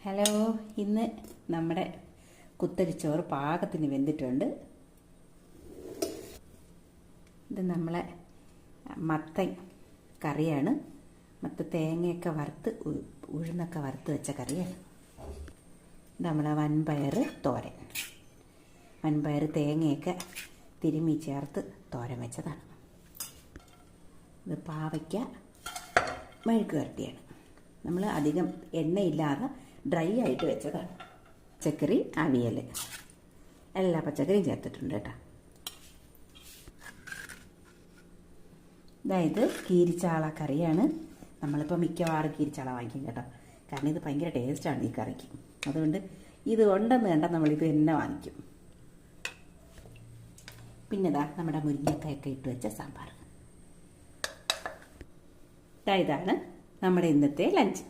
Hello, ഇന്ന് നമ്മുടെ കുത്തരിച്ചോറ് പാകത്തിന് വെന്തിട്ടുണ്ട്. ഇത് നമ്മളെ മത്തൻ കറിയാണ്. തേങ്ങയൊക്കെ വറുത്ത് ഉഴുന്നൊക്കെ വറുത്ത് വെച്ച കറിയാണ്. നമ്മളെ വൻപയർ തോരൻ, വൻപയർ തേങ്ങയൊക്കെ തിരുമ്മി ചേർത്ത് തോരൻ വെച്ചതാണ്. ഇത് പാവയ്ക്ക മെഴുക്ക് വരട്ടിയാണ്. നമ്മൾ അധികം എണ്ണയില്ലാതെ ഡ്രൈ ആയിട്ട് വെച്ചതാണ്. പച്ചക്കറി അവിയൽ, എല്ലാ പച്ചക്കറിയും ചേർത്തിട്ടുണ്ട് കേട്ടോ. അതായത് കീരിച്ചാള കറിയാണ്. നമ്മളിപ്പോൾ മിക്കവാറും കീരിച്ചാള വാങ്ങിക്കും കേട്ടോ, കാരണം ഇത് ഭയങ്കര ടേസ്റ്റാണ് ഈ കറിക്ക്. അതുകൊണ്ട് ഇത് ഉണ്ടെന്ന് കണ്ടാൽ നമ്മളിത് തന്നെ വാങ്ങിക്കും. പിന്നെ നമ്മുടെ മുരിങ്ങക്കായൊക്കെ ഇട്ട് വെച്ച സാമ്പാർ. ഇതാണ് നമ്മുടെ ഇന്നത്തെ ലഞ്ച്.